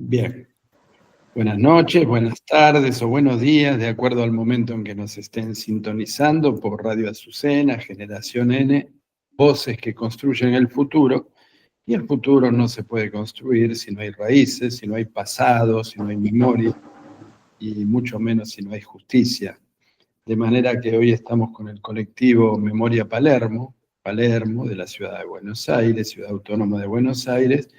Bien. Buenas noches, buenas tardes o buenos días, de acuerdo al momento en que nos estén sintonizando por Radio Azucena, Generación N, voces que construyen el futuro. Y el futuro no se puede construir si no hay raíces, si no hay pasado, si no hay memoria, y mucho menos si no hay justicia. De manera que hoy estamos con el colectivo Memoria Palermo, de la ciudad de Buenos Aires, Ciudad Autónoma de Buenos Aires,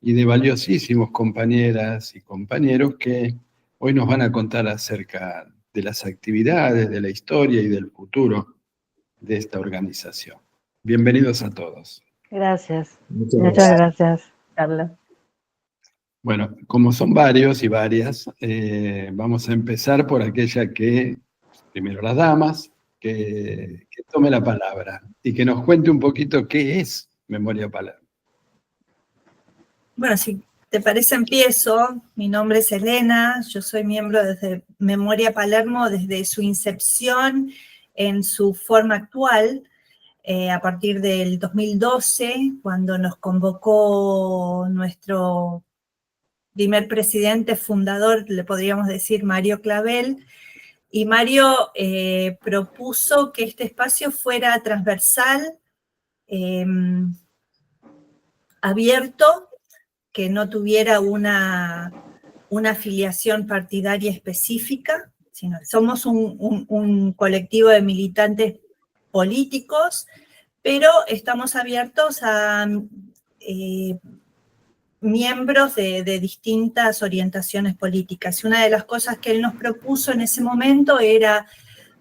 y de valiosísimos compañeras y compañeros que hoy nos van a contar acerca de las actividades, de la historia y del futuro de esta organización. Bienvenidos a todos. Gracias. Muchas gracias, Carlos. Bueno, como son varios y varias, vamos a empezar por aquella que, primero las damas, que tome la palabra y que nos cuente un poquito qué es Memoria Palermo. Bueno, si te parece empiezo. Mi nombre es Elena, yo soy miembro desde Memoria Palermo desde su incepción en su forma actual, a partir del 2012, cuando nos convocó nuestro primer presidente fundador, le podríamos decir Mario Clavel, y Mario propuso que este espacio fuera transversal, abierto, que no tuviera una afiliación partidaria específica, sino somos un colectivo de militantes políticos, pero estamos abiertos a miembros de distintas orientaciones políticas. Y una de las cosas que él nos propuso en ese momento era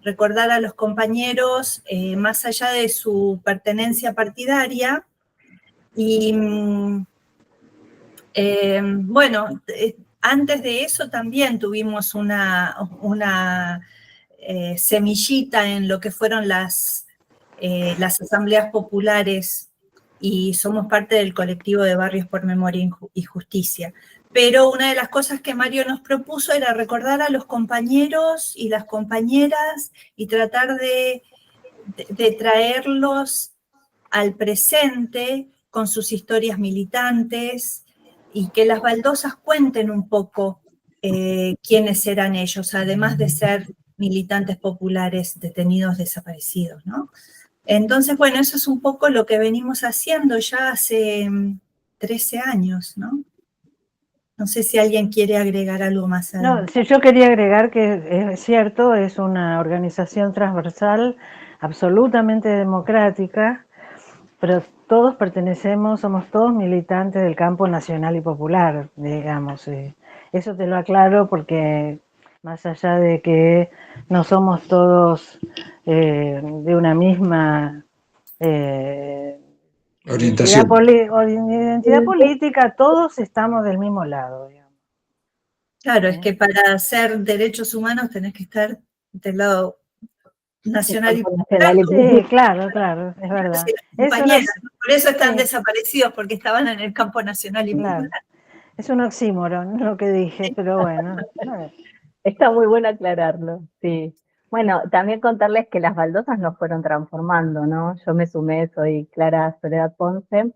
recordar a los compañeros, más allá de su pertenencia partidaria, y bueno, antes de eso también tuvimos una semillita en lo que fueron las asambleas populares, y somos parte del colectivo de Barrios por Memoria y Justicia. Pero una de las cosas que Mario nos propuso era recordar a los compañeros y las compañeras y tratar de traerlos al presente con sus historias militantes, y que las baldosas cuenten un poco quiénes eran ellos, además de ser militantes populares detenidos, desaparecidos, ¿no? Entonces, bueno, eso es un poco lo que venimos haciendo ya hace 13 años, ¿no? No sé si alguien quiere agregar algo más. No, si yo quería agregar que es cierto, es una organización transversal, absolutamente democrática, pero todos pertenecemos, somos todos militantes del campo nacional y popular, digamos. Eso te lo aclaro porque más allá de que no somos todos de una misma orientación. identidad política, todos estamos del mismo lado, digamos. Claro, es que para hacer derechos humanos tenés que estar del lado nacional y popular. Sí, claro, es verdad. Por eso están desaparecidos, porque estaban en el campo nacional y popular. Es un oxímoron lo que dije, pero bueno. Está muy bueno aclararlo, sí. Bueno, también contarles que las baldosas nos fueron transformando, ¿no? Yo me sumé, soy Clara Soledad Ponce,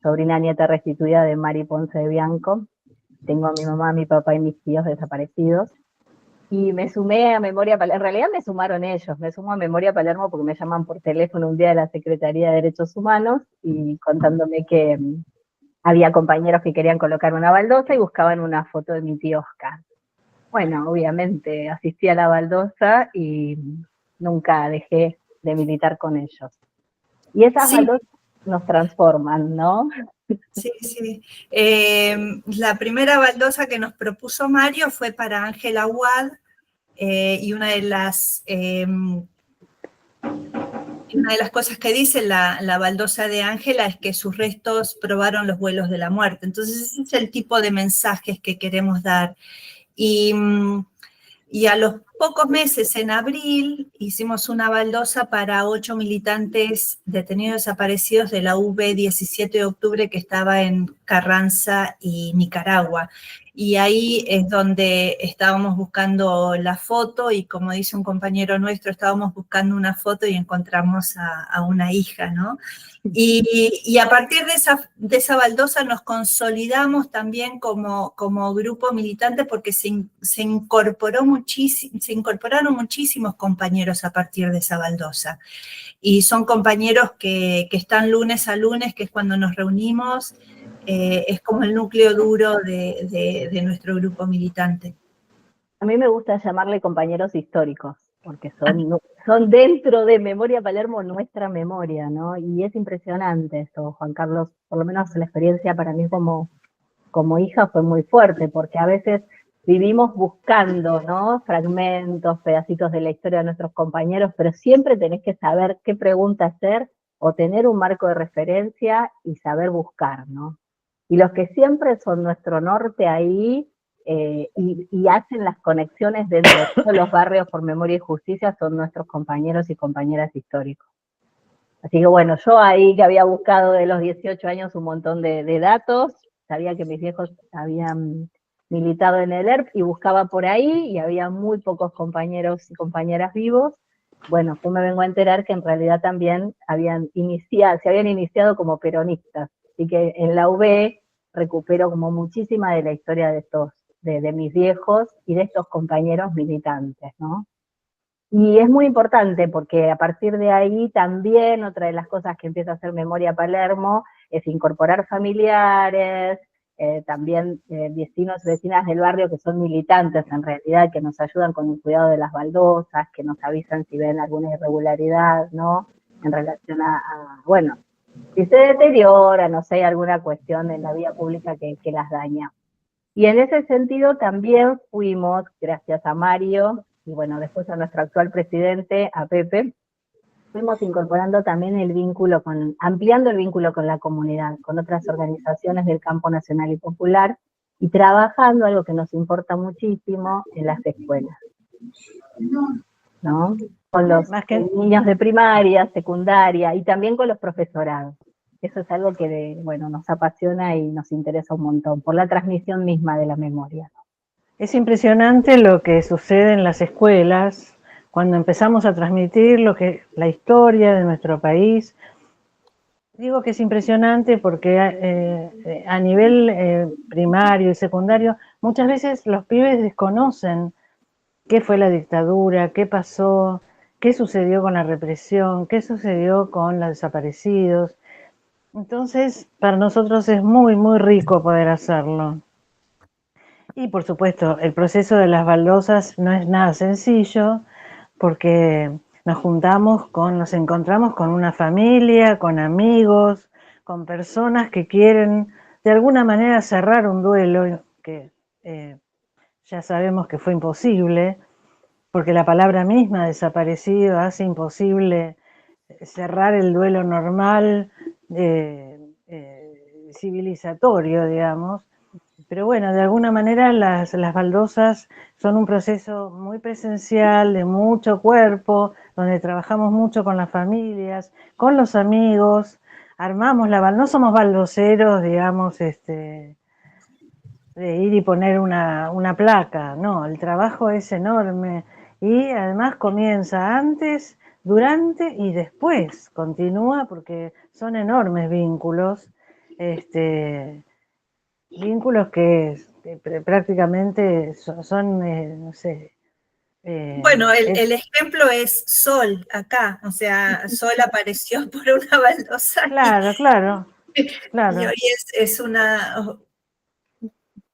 sobrina nieta restituida de Mari Ponce de Bianco. Tengo a mi mamá, a mi papá y mis tíos desaparecidos. Y me sumé a Memoria Palermo, en realidad me sumaron ellos, me sumo a Memoria Palermo porque me llaman por teléfono un día de la Secretaría de Derechos Humanos y contándome que había compañeros que querían colocar una baldosa y buscaban una foto de mi tío Oscar. Bueno, obviamente asistí a la baldosa y nunca dejé de militar con ellos. Y esas baldosas nos transforman, ¿no? Sí, sí. La primera baldosa que nos propuso Mario fue para Ángela Wad, y una de las cosas que dice la baldosa de Ángela es que sus restos probaron los vuelos de la muerte. Entonces ese es el tipo de mensajes que queremos dar. Y a los pocos meses, en abril, hicimos una baldosa para 8 militantes detenidos desaparecidos de la UB 17 de octubre que estaba en Carranza y Nicaragua. Y ahí es donde estábamos buscando la foto y, como dice un compañero nuestro, estábamos buscando una foto y encontramos a una hija, ¿no? Y a partir de esa baldosa nos consolidamos también como grupo militante, porque se incorporaron muchísimos compañeros a partir de esa baldosa. Y son compañeros que están lunes a lunes, que es cuando nos reunimos, es como el núcleo duro de nuestro grupo militante. A mí me gusta llamarle compañeros históricos, porque son dentro de Memoria Palermo nuestra memoria, ¿no? Y es impresionante eso, Juan Carlos, por lo menos la experiencia para mí como hija fue muy fuerte, porque a veces vivimos buscando, ¿no? Fragmentos, pedacitos de la historia de nuestros compañeros, pero siempre tenés que saber qué pregunta hacer o tener un marco de referencia y saber buscar, ¿no? Y los que siempre son nuestro norte ahí, y hacen las conexiones dentro de todos los barrios por Memoria y Justicia son nuestros compañeros y compañeras históricos. Así que bueno, yo ahí que había buscado de los 18 años un montón de datos, sabía que mis viejos habían militado en el ERP y buscaba por ahí y había muy pocos compañeros y compañeras vivos. Bueno, pues me vengo a enterar que en realidad también se habían iniciado como peronistas. Así que en la UB recupero como muchísima de la historia de mis viejos y de estos compañeros militantes, ¿no? Y es muy importante porque a partir de ahí también otra de las cosas que empieza a hacer Memoria Palermo es incorporar familiares, también vecinos y vecinas del barrio que son militantes en realidad, que nos ayudan con el cuidado de las baldosas, que nos avisan si ven alguna irregularidad, ¿no? En relación bueno, si se deteriora, no sé, alguna cuestión en la vía pública que las daña. Y en ese sentido también fuimos, gracias a Mario, y bueno, después a nuestro actual presidente, a Pepe, fuimos incorporando también ampliando el vínculo con la comunidad, con otras organizaciones del campo nacional y popular, y trabajando algo que nos importa muchísimo en las escuelas, ¿no? Con los niños de primaria, secundaria, y también con los profesorados. Eso es algo que, bueno, nos apasiona y nos interesa un montón, por la transmisión misma de la memoria. Es impresionante lo que sucede en las escuelas cuando empezamos a transmitir la historia de nuestro país. Digo que es impresionante porque a nivel primario y secundario muchas veces los pibes desconocen qué fue la dictadura, qué pasó, qué sucedió con la represión, qué sucedió con los desaparecidos. Entonces, para nosotros es muy, muy rico poder hacerlo. Y por supuesto, el proceso de las baldosas no es nada sencillo, porque nos encontramos con una familia, con amigos, con personas que quieren de alguna manera cerrar un duelo que ya sabemos que fue imposible, porque la palabra misma desaparecido hace imposible cerrar el duelo normal, civilizatorio, digamos. Pero bueno, de alguna manera las baldosas son un proceso muy presencial, de mucho cuerpo, donde trabajamos mucho con las familias, con los amigos, armamos no somos baldoseros, digamos, de ir y poner una placa, no, el trabajo es enorme y además comienza antes, durante y después, continúa porque son enormes vínculos, vínculos que prácticamente son no sé. Bueno, el ejemplo es Sol acá, o sea, Sol apareció por una baldosa. Claro. Y hoy es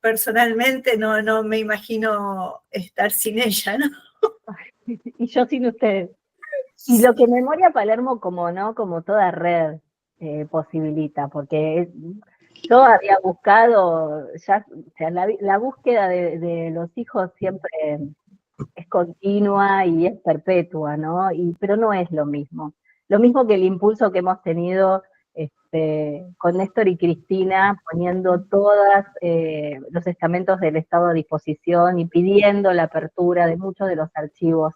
personalmente no me imagino estar sin ella, ¿no? Y yo sin ustedes. Y lo que Memoria Palermo, como toda red, posibilita, porque yo había buscado, o sea, la búsqueda de los hijos siempre es continua y es perpetua, ¿no? Pero no es lo mismo. Lo mismo que el impulso que hemos tenido con Néstor y Cristina poniendo todos los estamentos del Estado a disposición y pidiendo la apertura de muchos de los archivos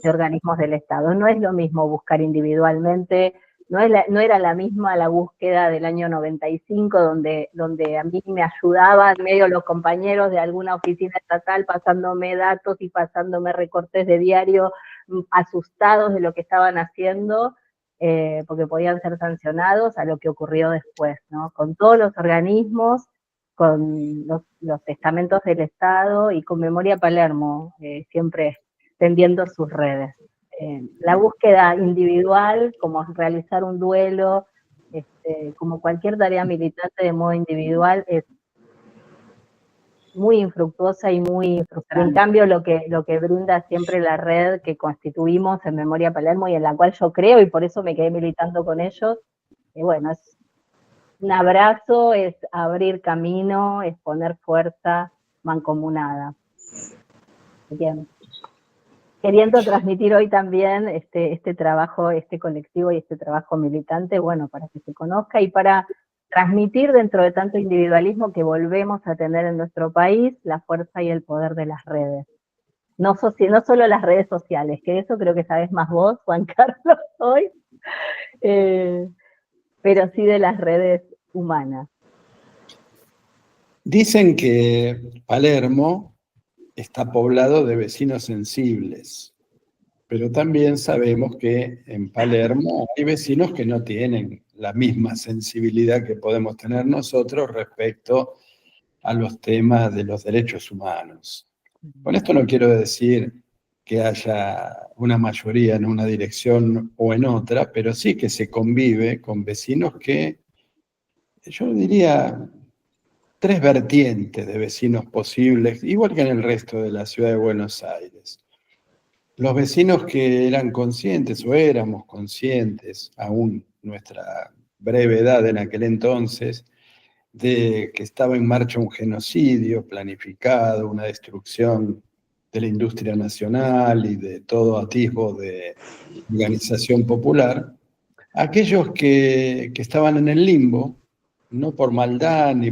de organismos del Estado. No es lo mismo buscar individualmente, no era la misma la búsqueda del año 95, donde a mí me ayudaban medio los compañeros de alguna oficina estatal pasándome datos y pasándome recortes de diario, asustados de lo que estaban haciendo, porque podían ser sancionados, a lo que ocurrió después, ¿no? Con todos los organismos, con los estamentos del Estado y con Memoria Palermo, siempre tendiendo sus redes. La búsqueda individual, como realizar un duelo, como cualquier tarea militante de modo individual, es muy infructuosa y muy frustrante. En cambio, lo que brinda siempre la red que constituimos en Memoria Palermo y en la cual yo creo, y por eso me quedé militando con ellos, bueno, es un abrazo, es abrir camino, es poner fuerza mancomunada. Bien. Queriendo transmitir hoy también este trabajo, este colectivo y este trabajo militante, bueno, para que se conozca y para transmitir dentro de tanto individualismo que volvemos a tener en nuestro país la fuerza y el poder de las redes. No solo las redes sociales, que eso creo que sabes más vos, Juan Carlos, hoy, pero sí de las redes humanas. Dicen que Palermo está poblado de vecinos sensibles, pero también sabemos que en Palermo hay vecinos que no tienen la misma sensibilidad que podemos tener nosotros respecto a los temas de los derechos humanos. Con esto no quiero decir que haya una mayoría en una dirección o en otra, pero sí que se convive con vecinos que, yo diría, tres vertientes de vecinos posibles, igual que en el resto de la ciudad de Buenos Aires. Los vecinos que eran conscientes, o éramos conscientes, aún nuestra breve edad en aquel entonces, de que estaba en marcha un genocidio planificado, una destrucción de la industria nacional y de todo atisbo de organización popular. Aquellos que estaban en el limbo, no por maldad ni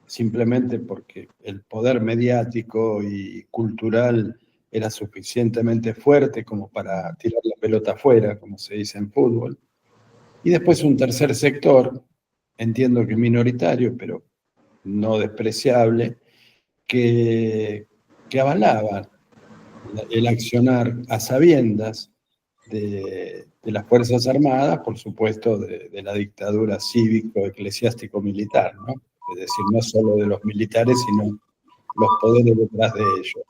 simplemente porque el poder mediático y cultural era suficientemente fuerte como para tirar la pelota afuera, como se dice en fútbol. Y después un tercer sector, entiendo que minoritario, pero no despreciable, que avalaba el accionar a sabiendas de las Fuerzas Armadas, por supuesto, de la dictadura cívico-eclesiástico-militar, ¿no? Es decir, no solo de los militares, sino los poderes detrás de ellos.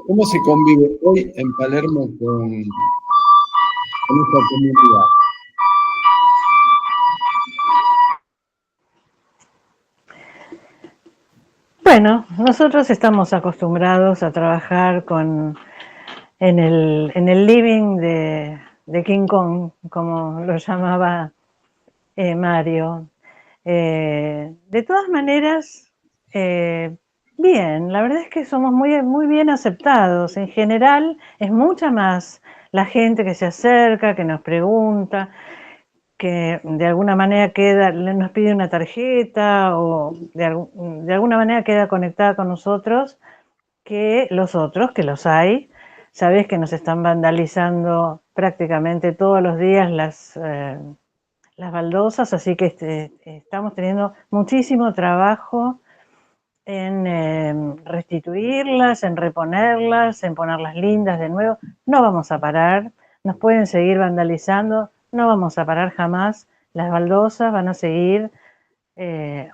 ¿Cómo se convive hoy en Palermo con esta comunidad? Bueno, nosotros estamos acostumbrados a trabajar en el living de King Kong, como lo llamaba Mario. De todas maneras, bien, la verdad es que somos muy bien aceptados. En general, es mucha más la gente que se acerca, que nos pregunta, que de alguna manera nos pide una tarjeta o de alguna manera queda conectada con nosotros, que los otros, que los hay. Sabés que nos están vandalizando prácticamente todos los días las baldosas, así que estamos teniendo muchísimo trabajo en restituirlas, en reponerlas, en ponerlas lindas de nuevo. No vamos a parar, nos pueden seguir vandalizando, no vamos a parar jamás. Las baldosas van a seguir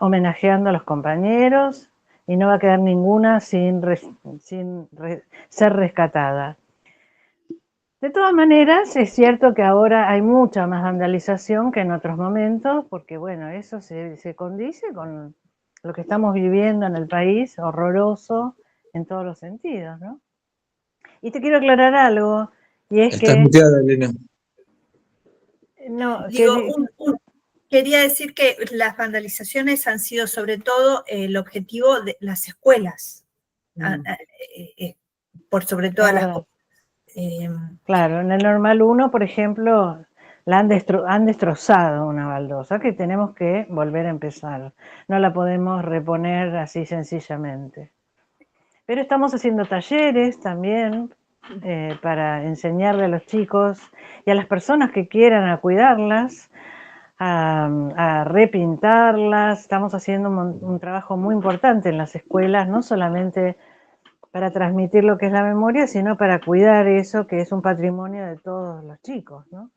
homenajeando a los compañeros y no va a quedar ninguna sin ser rescatada. De todas maneras, es cierto que ahora hay mucha más vandalización que en otros momentos, porque bueno, eso se condice con lo que estamos viviendo en el país, horroroso en todos los sentidos, ¿no? Y te quiero aclarar algo, y es Estás muteada, Elena. No, quería decir que las vandalizaciones han sido sobre todo el objetivo de las escuelas, por sobre todas las cosas. Claro, en el Normal 1, por ejemplo, han destrozado una baldosa que tenemos que volver a empezar. No la podemos reponer así sencillamente. Pero estamos haciendo talleres también para enseñarle a los chicos y a las personas que quieran a cuidarlas, a repintarlas. Estamos haciendo un trabajo muy importante en las escuelas, no solamente para transmitir lo que es la memoria, sino para cuidar eso que es un patrimonio de todos los chicos, ¿no?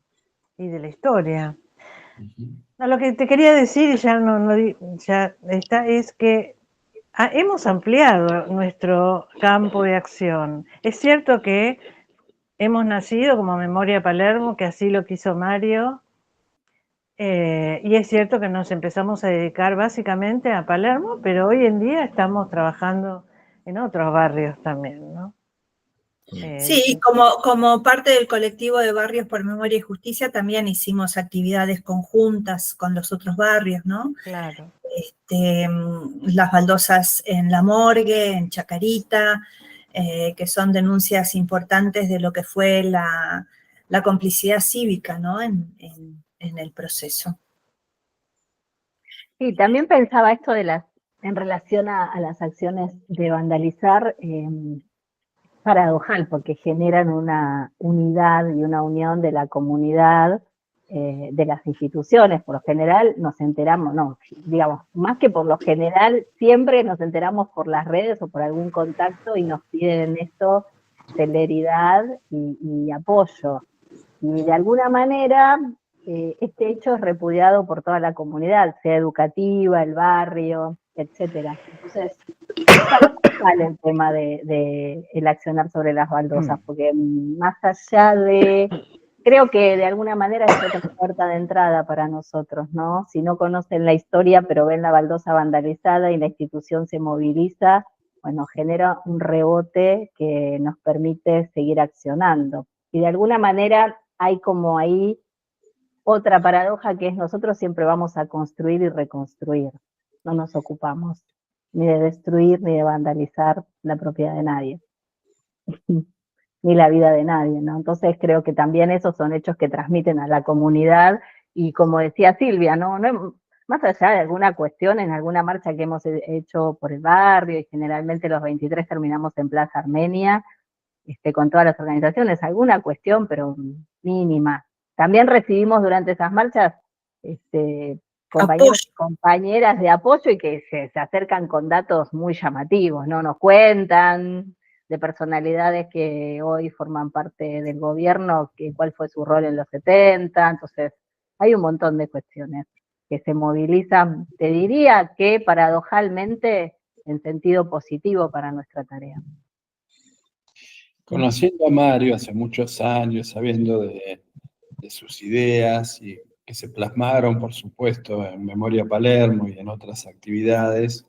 Y de la historia. No, lo que te quería decir, y ya está, es que hemos ampliado nuestro campo de acción. Es cierto que hemos nacido como Memoria Palermo, que así lo quiso Mario, y es cierto que nos empezamos a dedicar básicamente a Palermo, pero hoy en día estamos trabajando en otros barrios también, ¿no? Sí, como parte del colectivo de Barrios por Memoria y Justicia también hicimos actividades conjuntas con los otros barrios, ¿no? Claro. Las baldosas en La Morgue, en Chacarita, que son denuncias importantes de lo que fue la complicidad cívica, ¿no? En el proceso. Sí, también pensaba esto en relación a las acciones de vandalizar, paradojal, porque generan una unidad y una unión de la comunidad, de las instituciones. Por lo general nos enteramos, no, digamos, más que por lo general, siempre nos enteramos por las redes o por algún contacto y nos piden esto celeridad y apoyo. Y de alguna manera este hecho es repudiado por toda la comunidad, sea educativa, el barrio, etcétera. Entonces, sale el tema de el accionar sobre las baldosas, porque más allá de, creo que de alguna manera es otra puerta de entrada para nosotros, ¿no? Si no conocen la historia, pero ven la baldosa vandalizada y la institución se moviliza, bueno, genera un rebote que nos permite seguir accionando. Y de alguna manera hay como ahí otra paradoja, que es nosotros siempre vamos a construir y reconstruir, no nos ocupamos ni de destruir ni de vandalizar la propiedad de nadie, ni la vida de nadie, ¿no? Entonces creo que también esos son hechos que transmiten a la comunidad, y como decía Silvia, ¿no? Más allá de alguna cuestión, en alguna marcha que hemos hecho por el barrio, y generalmente los 23 terminamos en Plaza Armenia, con todas las organizaciones, alguna cuestión, pero mínima. También recibimos durante esas marchas compañeros y compañeras de apoyo, y que se acercan con datos muy llamativos, ¿no? Nos cuentan de personalidades que hoy forman parte del gobierno, cuál fue su rol en los 70, entonces hay un montón de cuestiones que se movilizan, te diría que paradojalmente en sentido positivo para nuestra tarea. Conociendo a Mario hace muchos años, sabiendo de sus ideas y que se plasmaron, por supuesto, en Memoria Palermo y en otras actividades,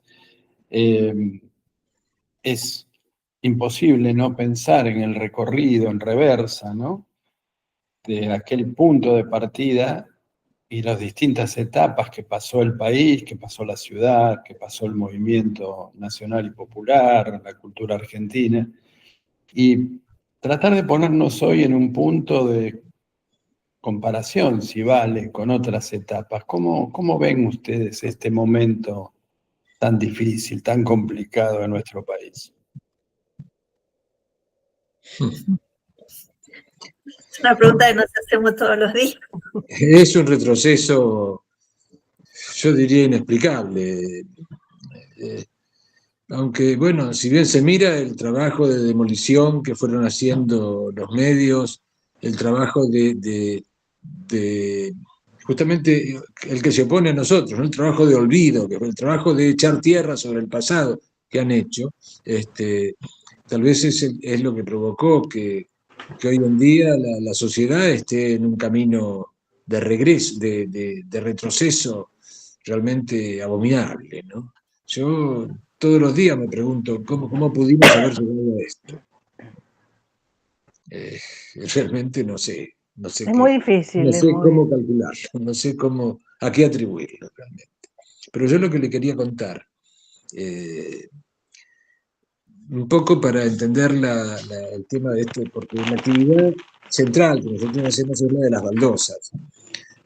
es imposible no pensar en el recorrido en reversa, ¿no? De aquel punto de partida y las distintas etapas que pasó el país, que pasó la ciudad, que pasó el movimiento nacional y popular, la cultura argentina, y tratar de ponernos hoy en un punto de comparación, si vale, con otras etapas. ¿Cómo ven ustedes este momento tan difícil, tan complicado en nuestro país? Es una pregunta que nos hacemos todos los días. Es un retroceso, yo diría, inexplicable. Aunque, bueno, si bien se mira el trabajo de demolición que fueron haciendo los medios, el trabajo de justamente el que se opone a nosotros, ¿no? El trabajo de olvido, que fue el trabajo de echar tierra sobre el pasado que han hecho, tal vez es lo que provocó que hoy en día la sociedad esté en un camino de regreso, de retroceso realmente abominable, ¿no? Yo todos los días me pregunto cómo pudimos haber llegado a esto. Realmente no sé. Es muy difícil. No sé cómo calcularlo, no sé a qué atribuirlo realmente. Pero yo lo que le quería contar, un poco para entender el tema de esto, porque la actividad central que nosotros hacemos es la de las baldosas.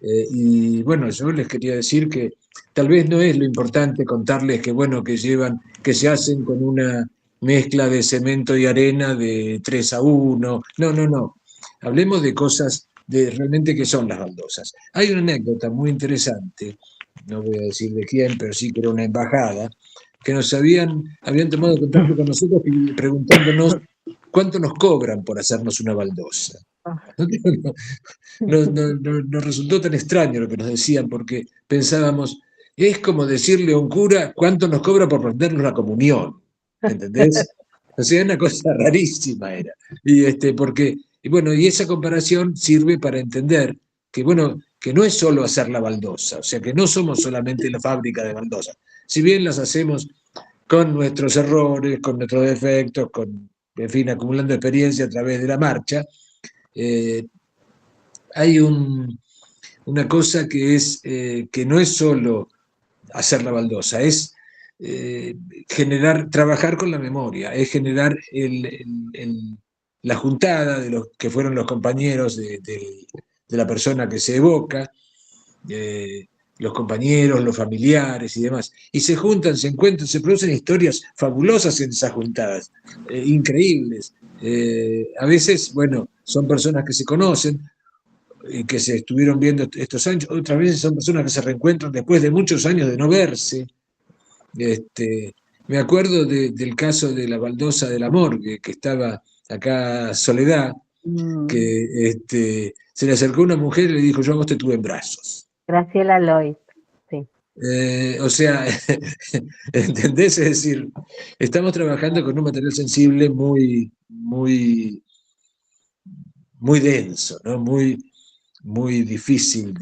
Y bueno, yo les quería decir que tal vez no es lo importante contarles que, bueno, que se hacen con una mezcla de cemento y arena de 3-1. No, no, no. Hablemos de cosas de realmente que son las baldosas. Hay una anécdota muy interesante, no voy a decir de quién, pero sí que era una embajada, que habían tomado contacto con nosotros y preguntándonos cuánto nos cobran por hacernos una baldosa. Nos resultó tan extraño lo que nos decían, porque pensábamos, es como decirle a un cura cuánto nos cobra por prendernos la comunión, ¿entendés? O sea, una cosa rarísima era. Y esa comparación sirve para entender que, bueno, que no es solo hacer la baldosa, o sea, que no somos solamente la fábrica de baldosas. Si bien las hacemos con nuestros errores, con nuestros defectos, en fin, acumulando experiencia a través de la marcha, eh, hay una cosa que no es solo hacer la baldosa, es trabajar con la memoria, es generar la juntada de los que fueron los compañeros de la persona que se evoca, los compañeros, los familiares y demás. Y se juntan, se encuentran, se producen historias fabulosas en esas juntadas, increíbles. A veces, bueno, son personas que se conocen, que se estuvieron viendo estos años, otras veces son personas que se reencuentran después de muchos años de no verse. Me acuerdo del caso de la baldosa de la morgue, que estaba acá Soledad, que se le acercó una mujer y le dijo, yo a vos te tuve en brazos. Graciela Lois, sí. O sea, ¿entendés? Es decir, estamos trabajando con un material sensible muy, muy, muy denso, ¿no? Muy difícil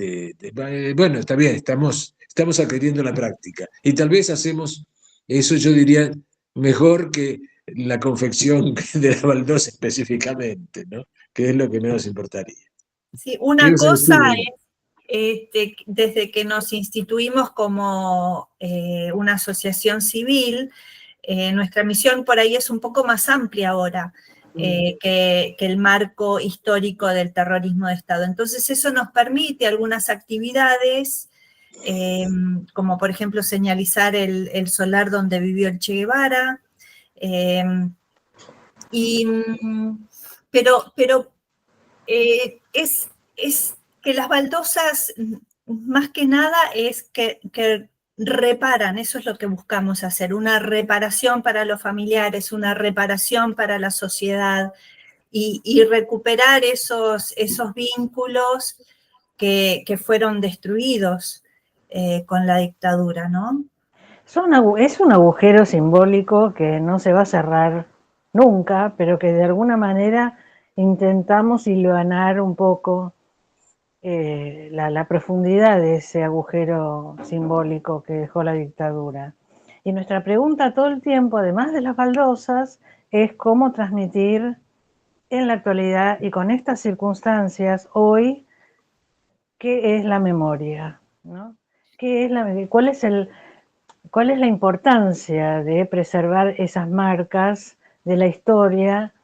bueno, está bien, estamos adquiriendo la práctica. Y tal vez hacemos eso, yo diría, mejor que la confección de la baldosa específicamente, ¿no? Que es lo que menos importaría. Sí, una cosa es, desde que nos instituimos como una asociación civil, nuestra misión por ahí es un poco más amplia ahora. Que el marco histórico del terrorismo de Estado. Entonces eso nos permite algunas actividades, como por ejemplo señalizar el solar donde vivió el Che Guevara, pero es que las baldosas, más que nada, es que reparan, eso es lo que buscamos hacer, una reparación para los familiares, una reparación para la sociedad y recuperar esos vínculos que fueron destruidos con la dictadura, ¿no? Es un agujero simbólico que no se va a cerrar nunca, pero que de alguna manera intentamos hilvanar un poco la profundidad de ese agujero simbólico que dejó la dictadura. Y nuestra pregunta todo el tiempo, además de las baldosas, es cómo transmitir en la actualidad y con estas circunstancias hoy qué es la memoria, ¿no? ¿Cuál es la importancia de preservar esas marcas de la historia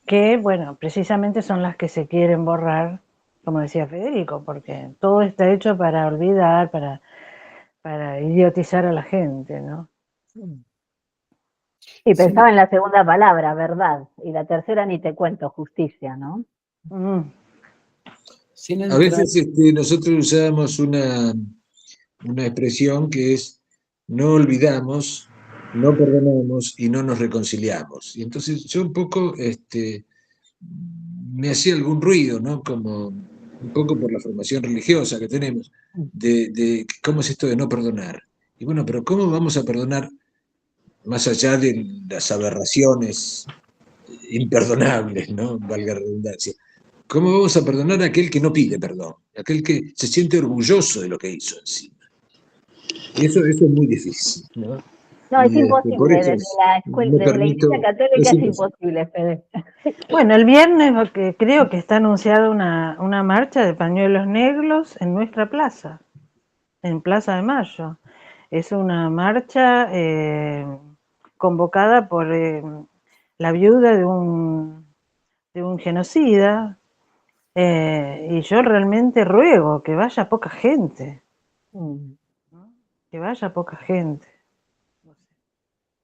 que, bueno, precisamente son las que se quieren borrar, como decía Federico, porque todo está hecho para olvidar, para idiotizar a la gente, ¿no? Y pensaba en la segunda palabra, verdad, y la tercera ni te cuento, justicia, ¿no? A veces nosotros usábamos una expresión que es no olvidamos, no perdonamos y no nos reconciliamos. Y entonces yo un poco me hacía algún ruido, ¿no? Como un poco por la formación religiosa que tenemos, de cómo es esto de no perdonar. Y bueno, pero ¿cómo vamos a perdonar más allá de las aberraciones imperdonables, ¿no? Valga la redundancia? ¿Cómo vamos a perdonar a aquel que no pide perdón? Aquel que se siente orgulloso de lo que hizo encima. Y eso es muy difícil, ¿no? No, es imposible, desde la escuela, desde la Iglesia Católica es imposible, Fede. Bueno, el viernes creo que está anunciada una marcha de pañuelos negros en nuestra plaza, en Plaza de Mayo. Es una marcha convocada por la viuda de un genocida, y yo realmente ruego que vaya poca gente, Mm. ¿no? Que vaya poca gente.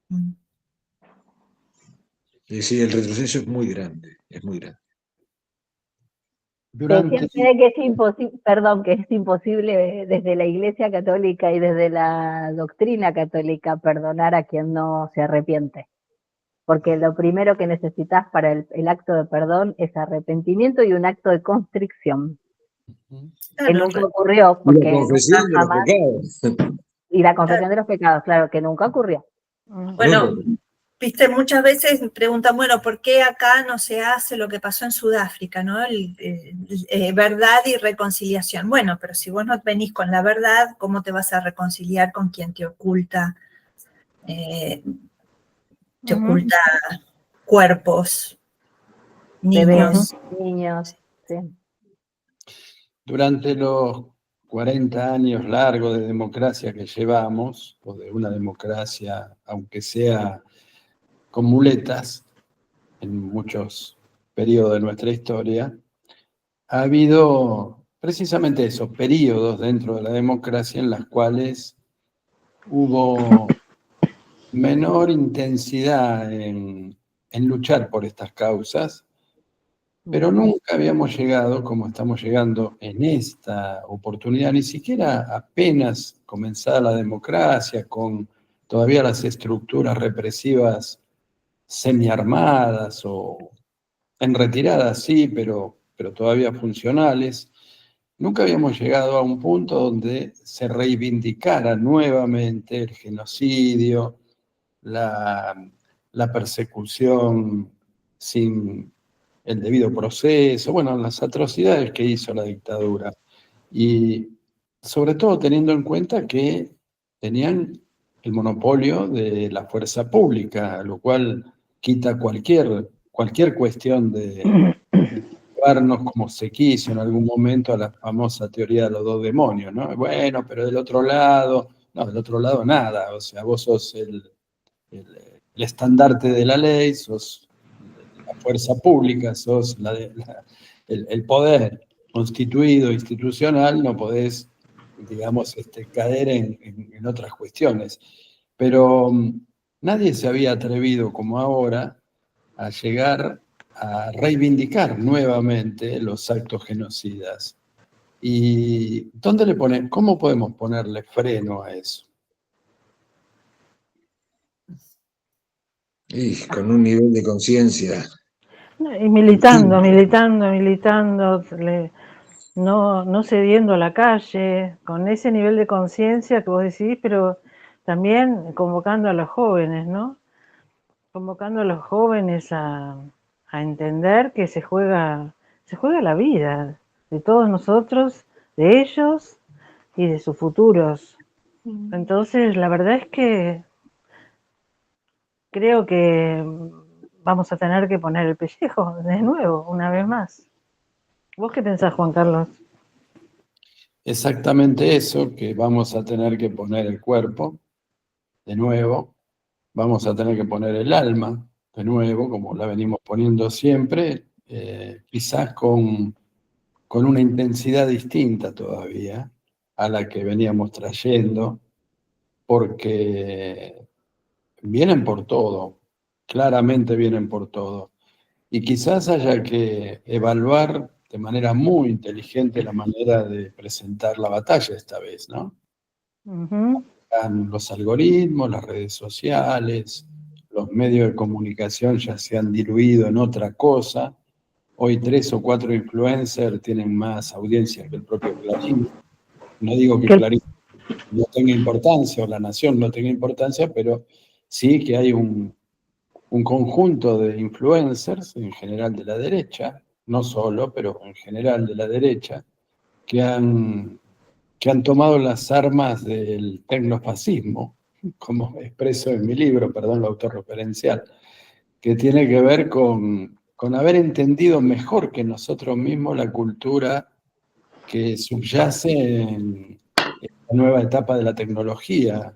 Mm. Sí, el retroceso es muy grande, es muy grande. Durante, Decían que es imposible, perdón, que es imposible desde la Iglesia Católica y desde la doctrina católica perdonar a quien no se arrepiente. Porque lo primero que necesitas para el acto de perdón es arrepentimiento y un acto de constricción, que Claro, nunca ocurrió, Y la porque confesión nunca de los jamás, pecados. y la confesión de los pecados, claro, que nunca ocurrió. bueno, Nunca. viste, muchas veces preguntan, bueno, ¿por qué acá no se hace lo que pasó en Sudáfrica, ¿no? Verdad y reconciliación. Bueno, pero si vos no venís con la verdad, ¿cómo te vas a reconciliar con quien te oculta cuerpos, Bebés, niños? niños, sí. durante los 40 años largos de democracia que llevamos, o de una democracia, aunque sea con muletas, en muchos periodos de nuestra historia, ha habido precisamente esos periodos dentro de la democracia en las cuales hubo menor intensidad en luchar por estas causas, pero nunca habíamos llegado como estamos llegando en esta oportunidad, ni siquiera apenas comenzada la democracia, con todavía las estructuras represivas semiarmadas o en retirada, sí, pero todavía funcionales. Nunca habíamos llegado a un punto donde se reivindicara nuevamente el genocidio, la persecución sin el debido proceso, bueno, las atrocidades que hizo la dictadura. Y sobre todo teniendo en cuenta que tenían el monopolio de la fuerza pública, lo cual quita cualquier cuestión de llevarnos como se quiso en algún momento a la famosa teoría de los dos demonios, ¿no? Bueno, pero del otro lado, no, del otro lado nada, o sea, vos sos el estandarte de la ley, sos la fuerza pública, sos el poder constituido, institucional, no podés, digamos, caer en otras cuestiones. Pero nadie se había atrevido como ahora a llegar a reivindicar nuevamente los actos genocidas. ¿Y cómo podemos ponerle freno a eso? Y con un nivel de conciencia. Y militando, no cediendo a la calle, con ese nivel de conciencia que vos decís, pero también convocando a los jóvenes, ¿no? Convocando a los jóvenes a entender que se juega la vida de todos nosotros, de ellos y de sus futuros. Entonces, la verdad es que creo que vamos a tener que poner el pellejo de nuevo, una vez más. ¿Vos qué pensás, Juan Carlos? Exactamente eso, que vamos a tener que poner el cuerpo de nuevo, vamos a tener que poner el alma de nuevo, como la venimos poniendo siempre, quizás con una intensidad distinta todavía a la que veníamos trayendo, porque vienen por todo, claramente vienen por todo. Y quizás haya que evaluar de manera muy inteligente la manera de presentar la batalla esta vez, ¿no? Uh-huh. Los algoritmos, las redes sociales, los medios de comunicación ya se han diluido en otra cosa. Hoy 3 o 4 influencers tienen más audiencia que el propio Clarín. No digo que Clarín no tenga importancia o La Nación no tenga importancia, pero sí que hay un conjunto de influencers, en general de la derecha, no solo, pero en general de la derecha, que han tomado las armas del tecnofascismo, como expreso en mi libro, perdón, lo autorreferencial, que tiene que ver con haber entendido mejor que nosotros mismos la cultura que subyace en esta nueva etapa de la tecnología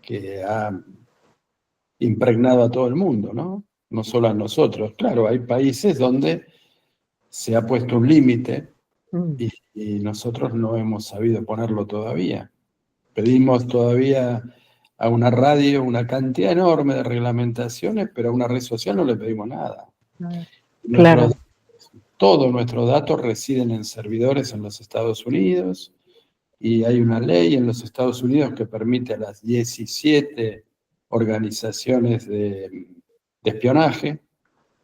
que ha impregnado a todo el mundo, ¿no? no solo a nosotros. Claro, hay países donde se ha puesto un límite y nosotros no hemos sabido ponerlo todavía. Pedimos todavía a una radio una cantidad enorme de reglamentaciones, pero a una red social no le pedimos nada. Claro. Todos nuestros datos residen en servidores en los Estados Unidos y hay una ley en los Estados Unidos que permite a las 17 organizaciones de espionaje,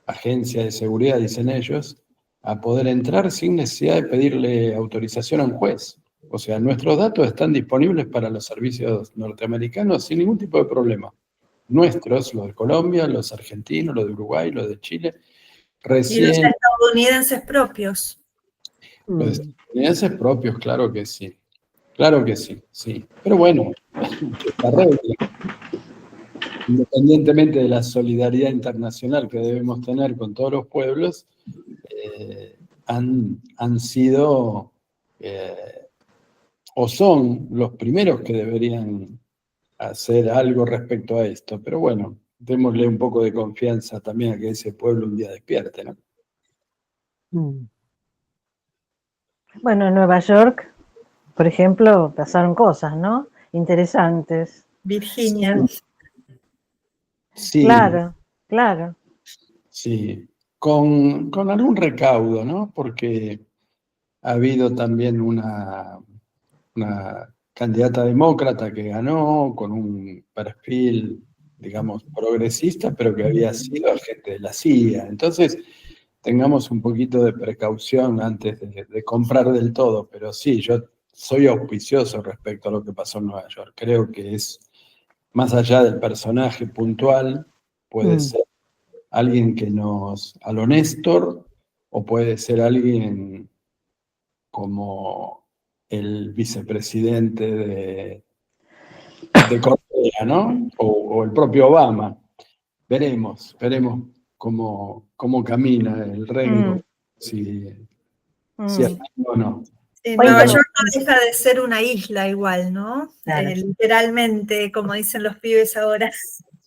agencias de seguridad, dicen ellos, a poder entrar sin necesidad de pedirle autorización a un juez. O sea, nuestros datos están disponibles para los servicios norteamericanos sin ningún tipo de problema. Nuestros, los de Colombia, los argentinos, los de Uruguay, los de Chile, Y los recién... estadounidenses propios. Los estadounidenses propios, claro que sí. Claro que sí, sí. Pero bueno, esta regla, independientemente de la solidaridad internacional que debemos tener con todos los pueblos, han sido o son los primeros que deberían hacer algo respecto a esto. Pero bueno, démosle un poco de confianza también a que ese pueblo un día despierte, ¿no? Bueno, en Nueva York, por ejemplo, pasaron cosas, ¿no? Interesantes. Virginia. Sí. Claro, claro. Sí, con algún recaudo, ¿no? Porque ha habido también una candidata demócrata que ganó con un perfil, digamos, progresista, pero que había sido agente de la CIA. Entonces, tengamos un poquito de precaución antes de comprar del todo. Pero sí, yo soy auspicioso respecto a lo que pasó en Nueva York. Creo que es, más allá del personaje puntual, puede ser alguien que a lo Néstor, o puede ser alguien como el vicepresidente de Corea, ¿no? O el propio Obama. Veremos cómo camina el reino, si es o no. Nueva York no deja de ser una isla igual, ¿no? Claro. Literalmente, como dicen los pibes ahora,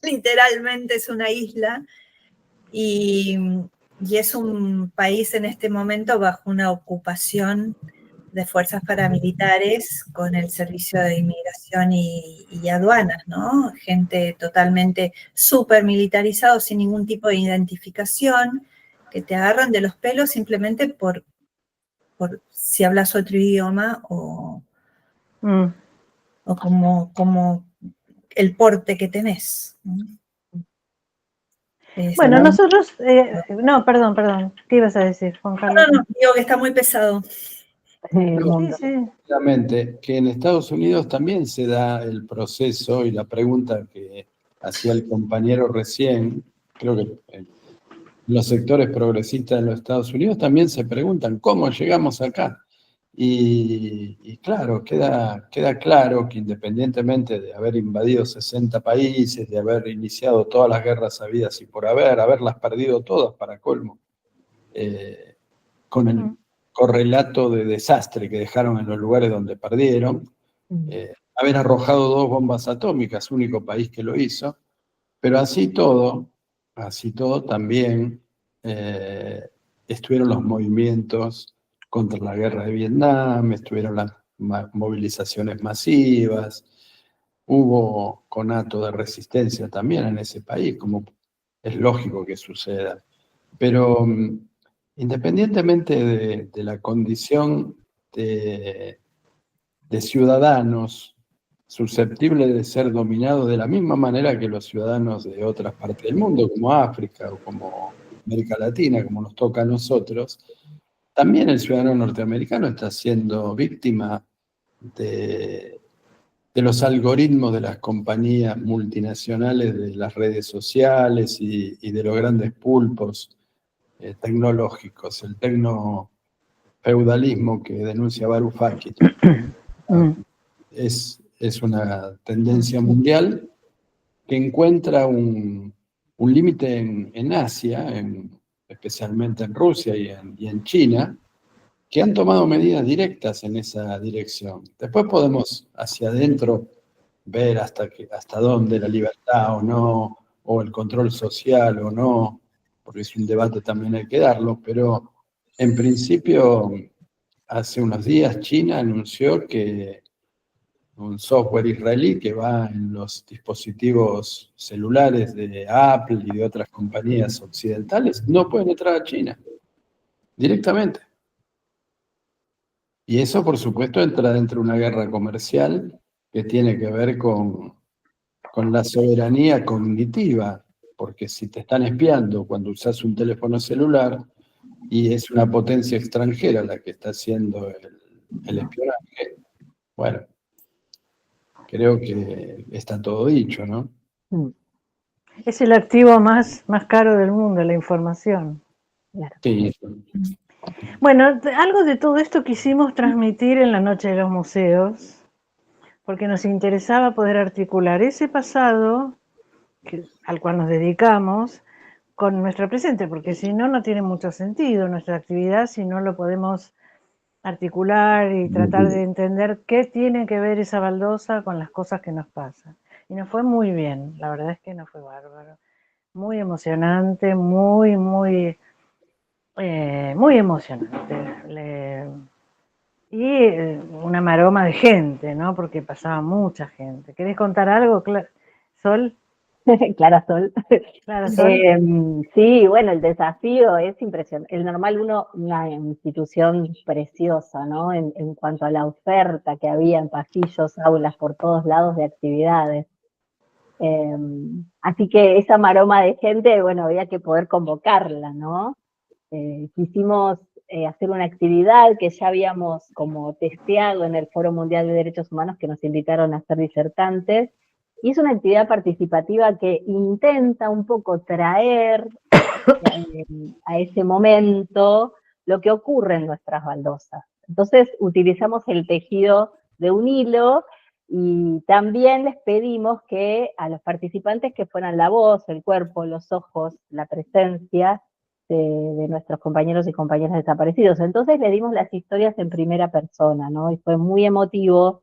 literalmente es una isla. Y es un país en este momento bajo una ocupación de fuerzas paramilitares con el servicio de inmigración y aduanas, ¿no? Gente totalmente súper militarizado, sin ningún tipo de identificación, que te agarran de los pelos simplemente por si hablas otro idioma o como el porte que tenés, ¿no? Bueno, nosotros, no, perdón, ¿qué ibas a decir, Juan Carlos? No, digo que está muy pesado. Claramente, que en Estados Unidos también se da el proceso y la pregunta que hacía el compañero recién, creo que en los sectores progresistas de los Estados Unidos también se preguntan cómo llegamos acá. Y claro, queda claro que independientemente de haber invadido 60 países, de haber iniciado todas las guerras habidas y por haberlas perdido todas para colmo, con el correlato de desastre que dejaron en los lugares donde perdieron, haber arrojado 2 bombas atómicas, único país que lo hizo, pero así todo también estuvieron los movimientos contra la guerra de Vietnam, estuvieron las movilizaciones masivas, hubo conato de resistencia también en ese país, como es lógico que suceda. Pero independientemente de la condición de ciudadanos susceptibles de ser dominados de la misma manera que los ciudadanos de otras partes del mundo, como África o como América Latina, como nos toca a nosotros, también el ciudadano norteamericano está siendo víctima de los algoritmos de las compañías multinacionales, de las redes sociales y de los grandes pulpos tecnológicos, el tecnofeudalismo que denuncia Varoufakis. Es una tendencia mundial que encuentra un límite en Asia, especialmente en Rusia y en China, que han tomado medidas directas en esa dirección. Después podemos hacia adentro ver hasta dónde la libertad o no, o el control social o no, porque es un debate también hay que darlo, pero en principio hace unos días China anunció que un software israelí que va en los dispositivos celulares de Apple y de otras compañías occidentales no pueden entrar a China directamente. Y eso, por supuesto, entra dentro de una guerra comercial que tiene que ver con la soberanía cognitiva, porque si te están espiando cuando usas un teléfono celular y es una potencia extranjera la que está haciendo el espionaje, bueno, creo que está todo dicho, ¿no? Es el activo más caro del mundo, la información. Sí. Bueno, algo de todo esto quisimos transmitir en la Noche de los Museos, porque nos interesaba poder articular ese pasado al cual nos dedicamos con nuestro presente, porque si no, no tiene mucho sentido nuestra actividad si no lo podemos articular y tratar de entender qué tiene que ver esa baldosa con las cosas que nos pasan. Y nos fue muy bien, la verdad es que nos fue bárbaro. Muy emocionante, muy emocionante. Y una maroma de gente, ¿no? Porque pasaba mucha gente. ¿Querés contar algo, Sol? Clara Sol. Clara Sol. Sí, bueno, el desafío es impresionante. El Normal 1, una institución preciosa, ¿no? En cuanto a la oferta que había en pasillos, aulas, por todos lados de actividades. Así que esa maroma de gente, bueno, había que poder convocarla, ¿no? Quisimos hacer una actividad que ya habíamos como testeado en el Foro Mundial de Derechos Humanos, que nos invitaron a ser disertantes, y es una actividad participativa que intenta un poco traer a ese momento lo que ocurre en nuestras baldosas. Entonces utilizamos el tejido de un hilo y también les pedimos que a los participantes que fueran la voz, el cuerpo, los ojos, la presencia de nuestros compañeros y compañeras desaparecidos. Entonces le dimos las historias en primera persona, ¿no? Y fue muy emotivo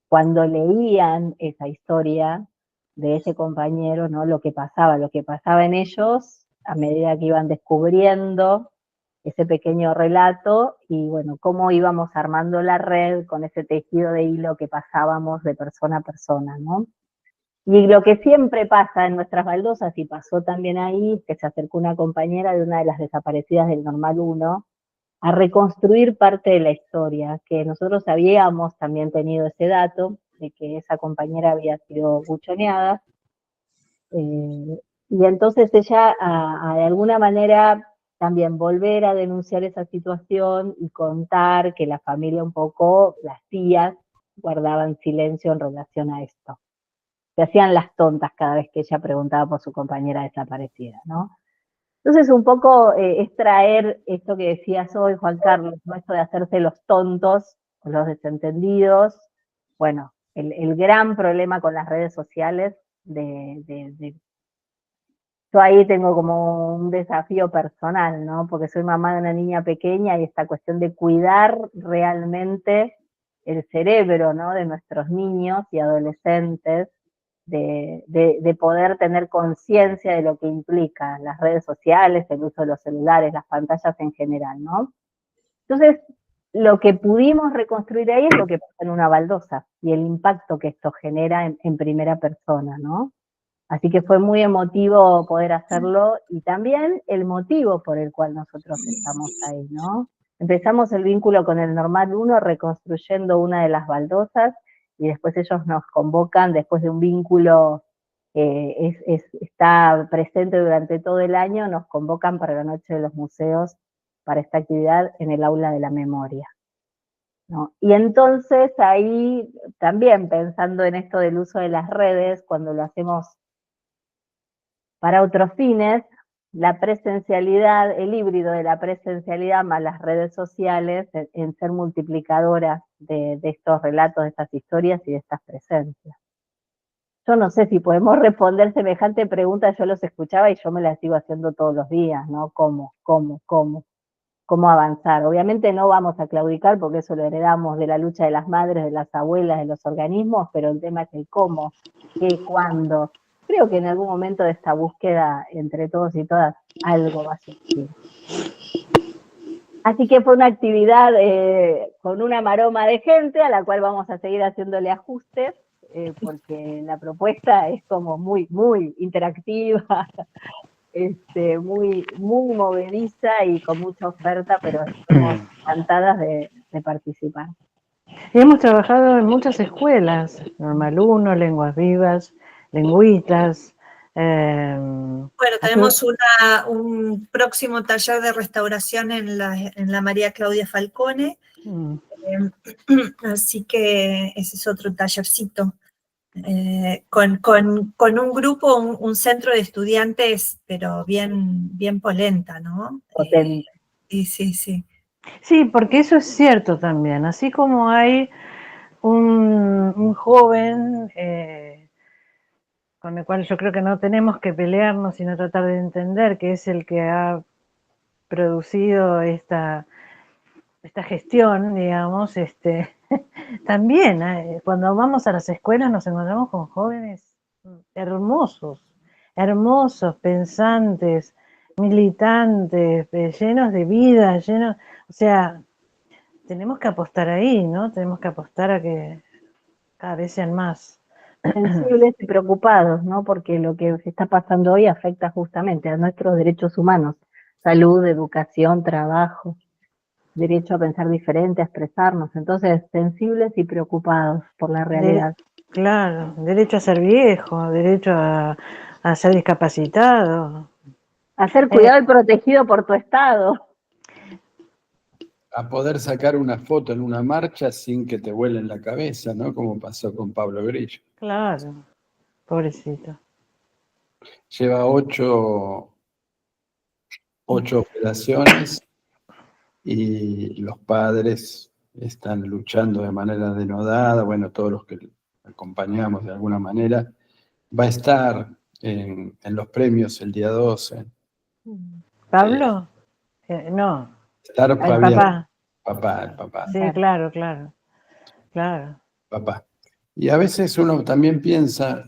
cuando leían esa historia de ese compañero, ¿no? Lo que pasaba en ellos a medida que iban descubriendo ese pequeño relato y bueno, cómo íbamos armando la red con ese tejido de hilo que pasábamos de persona a persona, ¿no? Y lo que siempre pasa en nuestras baldosas, y pasó también ahí, es que se acercó una compañera de una de las desaparecidas del Normal 1 a reconstruir parte de la historia, que nosotros habíamos también tenido ese dato, de que esa compañera había sido buchoneada, y entonces ella, de alguna manera, también volver a denunciar esa situación y contar que la familia un poco, las tías, guardaban silencio en relación a esto. Se hacían las tontas cada vez que ella preguntaba por su compañera desaparecida, ¿no? Entonces un poco es traer esto que decías hoy, Juan Carlos, ¿no? Esto de hacerse los tontos, los desentendidos. Bueno, el gran problema con las redes sociales yo ahí tengo como un desafío personal, ¿no? Porque soy mamá de una niña pequeña y esta cuestión de cuidar realmente el cerebro, ¿no? De nuestros niños y adolescentes, de poder tener conciencia de lo que implica las redes sociales, el uso de los celulares, las pantallas en general, ¿no? Entonces, lo que pudimos reconstruir ahí es lo que pasa en una baldosa y el impacto que esto genera en primera persona, ¿no? Así que fue muy emotivo poder hacerlo y también el motivo por el cual nosotros estamos ahí, ¿no? Empezamos el vínculo con el Normal 1 reconstruyendo una de las baldosas y después ellos nos convocan, después de un vínculo que está presente durante todo el año, nos convocan para la Noche de los Museos para esta actividad en el Aula de la Memoria, ¿no? Y entonces ahí también pensando en esto del uso de las redes, cuando lo hacemos para otros fines, la presencialidad, el híbrido de la presencialidad más las redes sociales en ser multiplicadoras de estos relatos, de estas historias y de estas presencias. Yo no sé si podemos responder semejante pregunta, yo los escuchaba y yo me las sigo haciendo todos los días, ¿no? ¿Cómo avanzar? Obviamente no vamos a claudicar porque eso lo heredamos de la lucha de las madres, de las abuelas, de los organismos, pero el tema es el cómo, qué, cuándo. creo que en algún momento de esta búsqueda entre todos y todas algo va a surgir. Así que fue una actividad con una maroma de gente a la cual vamos a seguir haciéndole ajustes, porque la propuesta es como muy, muy interactiva, muy, muy movediza y con mucha oferta, pero estamos encantadas de participar. Y hemos trabajado en muchas escuelas, Normal 1, Lenguas Vivas, Lengüitas. Bueno, tenemos un próximo taller de restauración en la María Claudia Falcone, así que ese es otro tallercito, con un grupo, un centro de estudiantes, pero bien polenta, ¿no? Potente. Sí. Sí, porque eso es cierto también, así como hay un joven con el cual yo creo que no tenemos que pelearnos, sino tratar de entender que es el que ha producido esta gestión, digamos, también cuando vamos a las escuelas nos encontramos con jóvenes hermosos, pensantes, militantes, llenos de vida, o sea, tenemos que apostar ahí, ¿no? Tenemos que apostar a que cada vez sean más. Sensibles y preocupados, ¿no? Porque lo que está pasando hoy afecta justamente a nuestros derechos humanos, salud, educación, trabajo, derecho a pensar diferente, a expresarnos. Entonces, sensibles y preocupados por la realidad. Claro, derecho a ser viejo, derecho a ser discapacitado. A ser cuidado y protegido por tu Estado. A poder sacar una foto en una marcha sin que te vuelen la cabeza, ¿no? Como pasó con Pablo Grillo. Claro, pobrecito. Lleva 8 operaciones y los padres están luchando de manera denodada. Bueno, todos los que acompañamos de alguna manera. Va a estar en los premios el día 12. ¿Pablo? No. Estar Fabián. El papá. Sí, claro. Papá. Y a veces uno también piensa,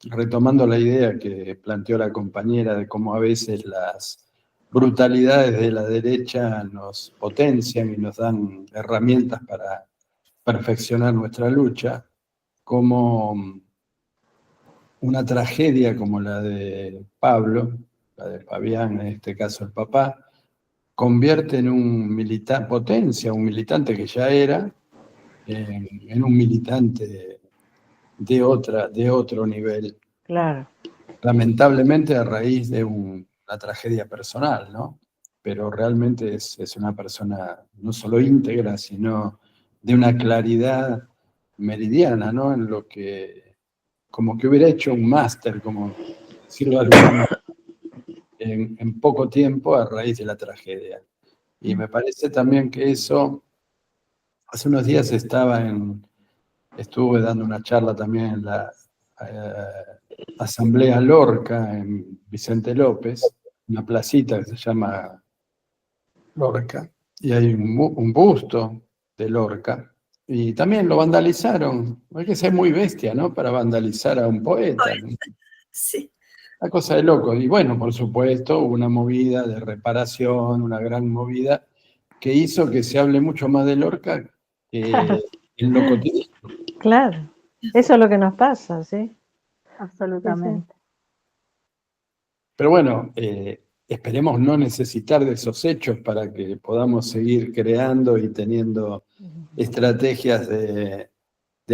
retomando la idea que planteó la compañera de cómo a veces las brutalidades de la derecha nos potencian y nos dan herramientas para perfeccionar nuestra lucha, como una tragedia como la de Pablo, la de Fabián, en este caso el papá, convierte en un militante, potencia un militante que ya era, en un militante de otro nivel. Claro. Lamentablemente a raíz de una tragedia personal, ¿no? Pero realmente es una persona no solo íntegra, sino de una claridad meridiana, ¿no? En lo que, como que hubiera hecho un máster, como decirlo de alguna manera, en poco tiempo a raíz de la tragedia. Y me parece también que eso, hace unos días estuve dando una charla también en la Asamblea Lorca, en Vicente López, una placita que se llama Lorca, y hay un busto de Lorca, y también lo vandalizaron. Hay que ser muy bestia, ¿no?, para vandalizar a un poeta. Sí. Una cosa de loco. Y bueno, por supuesto, hubo una movida de reparación, una gran movida, que hizo que se hable mucho más de Lorca que en lo cotidiano. Claro, eso es lo que nos pasa, ¿sí? Absolutamente. Sí. Pero bueno, esperemos no necesitar de esos hechos para que podamos seguir creando y teniendo estrategias de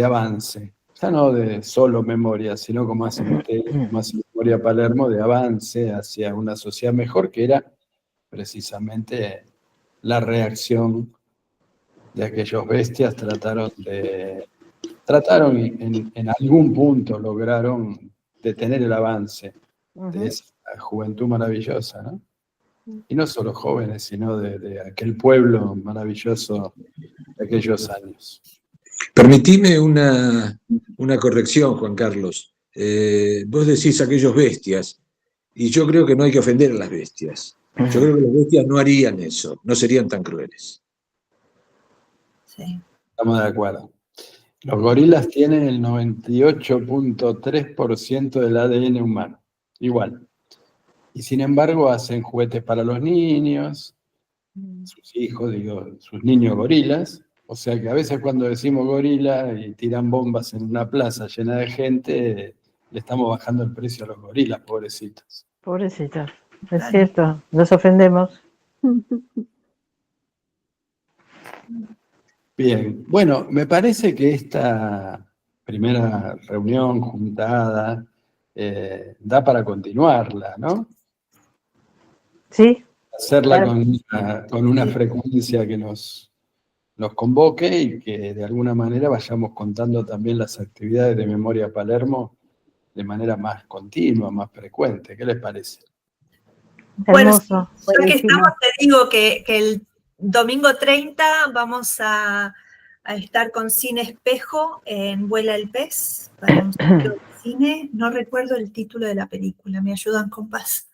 avance. Ya no de solo memoria, sino como hacen ustedes, como hace Memoria Palermo, de avance hacia una sociedad mejor, que era precisamente la reacción de aquellos bestias. Trataron y en algún punto lograron detener el avance de esa juventud maravillosa, ¿no? Y no solo jóvenes, sino de aquel pueblo maravilloso de aquellos años. Permitime una corrección, Juan Carlos. Vos decís aquellos bestias, y yo creo que no hay que ofender a las bestias. Yo creo que las bestias no harían eso, no serían tan crueles. Sí. Estamos de acuerdo. Los gorilas tienen el 98.3% del ADN humano, igual. Y sin embargo hacen juguetes para los niños, sus hijos, digo, sus niños gorilas. O sea que a veces cuando decimos gorila y tiran bombas en una plaza llena de gente, le estamos bajando el precio a los gorilas, pobrecitos. Pobrecitos, es cierto, los ofendemos. Bien, bueno, me parece que esta primera reunión, juntada, da para continuarla, ¿no? Sí. Hacerla Claro. con una frecuencia que nos convoque y que de alguna manera vayamos contando también las actividades de Memoria Palermo de manera más continua, más frecuente. ¿Qué les parece? Bueno, Hermoso. ya que estamos, te digo que el domingo 30 vamos a estar con Cine Espejo en Vuela el Pez, para un ciclo de cine. No recuerdo el título de la película, me ayudan, compás.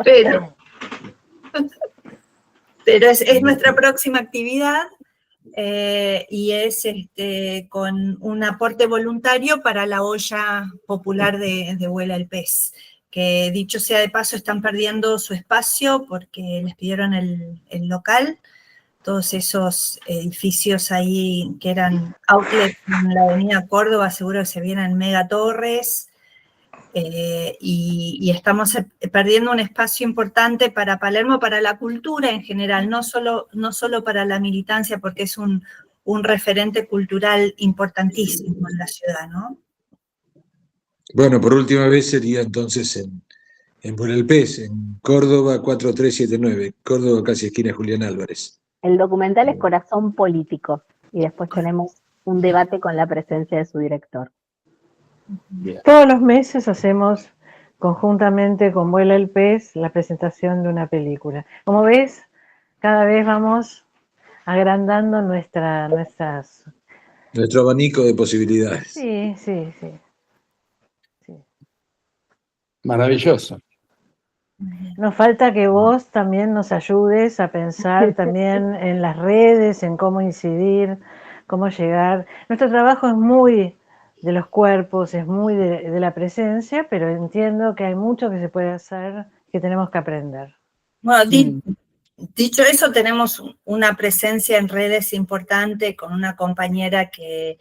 Pero es nuestra próxima actividad y es con un aporte voluntario para la olla popular de Vuela el Pez, que dicho sea de paso están perdiendo su espacio porque les pidieron el local, todos esos edificios ahí que eran outlets en la avenida Córdoba, seguro que se vienen mega torres, y estamos perdiendo un espacio importante para Palermo, para la cultura en general, no solo para la militancia, porque es un referente cultural importantísimo en la ciudad, ¿no? Bueno, por última vez sería entonces en Por el Pez, en Córdoba 4379, Córdoba casi esquina Julián Álvarez. El documental es Corazón Político y después tenemos un debate con la presencia de su director. Bien. Todos los meses hacemos conjuntamente con Vuela el Pez la presentación de una película. Como ves, cada vez vamos agrandando nuestras... Nuestro abanico de posibilidades. Sí. Maravilloso. Nos falta que vos también nos ayudes a pensar también en las redes, en cómo incidir, cómo llegar. Nuestro trabajo es muy de los cuerpos, es muy de la presencia, pero entiendo que hay mucho que se puede hacer, que tenemos que aprender. Bueno, dicho eso, tenemos una presencia en redes importante con una compañera que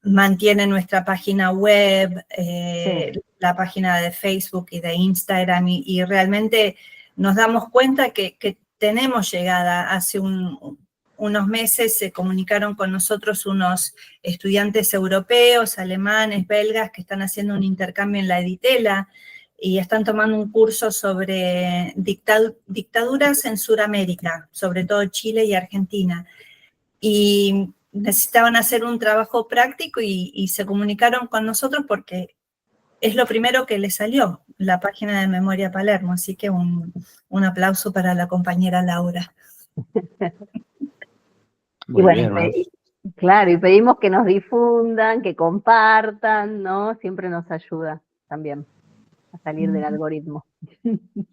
mantiene nuestra página web, Sí. la página de Facebook y de Instagram, y realmente nos damos cuenta que tenemos llegada. Hace unos meses se comunicaron con nosotros unos estudiantes europeos, alemanes, belgas, que están haciendo un intercambio en la Editela y están tomando un curso sobre dictaduras en Sudamérica, sobre todo Chile y Argentina. Y necesitaban hacer un trabajo práctico y se comunicaron con nosotros porque es lo primero que les salió, la página de Memoria Palermo, así que un aplauso para la compañera Laura. Muy bueno, bien, claro, y pedimos que nos difundan, que compartan, ¿no? Siempre nos ayuda también a salir del algoritmo.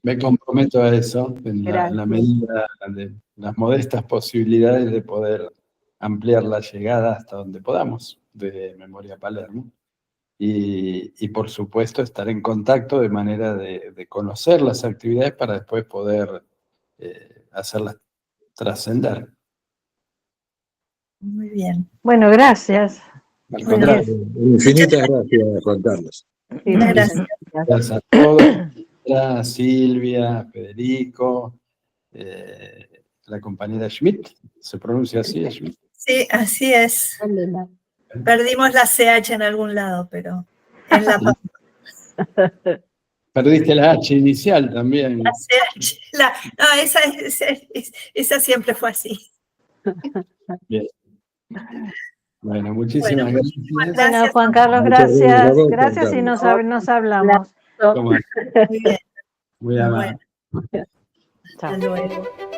me comprometo a eso, en la medida de las modestas posibilidades de poder ampliar la llegada hasta donde podamos de Memoria Palermo. Y por supuesto estar en contacto de manera de conocer las actividades para después poder hacerlas trascender. Muy bien. Bueno, gracias. Al contrario, Infinitas gracias, Juan Carlos. Sí, Gracias. gracias a todos, a Silvia, Federico, la compañera Schmidt, ¿se pronuncia así, Schmidt? Sí, así es. Perdimos la CH en algún lado, pero en la Perdiste la H inicial también. La CH, no, esa siempre fue así. Bien. Bueno, muchísimas gracias. Bueno, Juan Carlos, gracias. Gracias y nos hablamos. Muy Muy bien. amable. Hasta luego.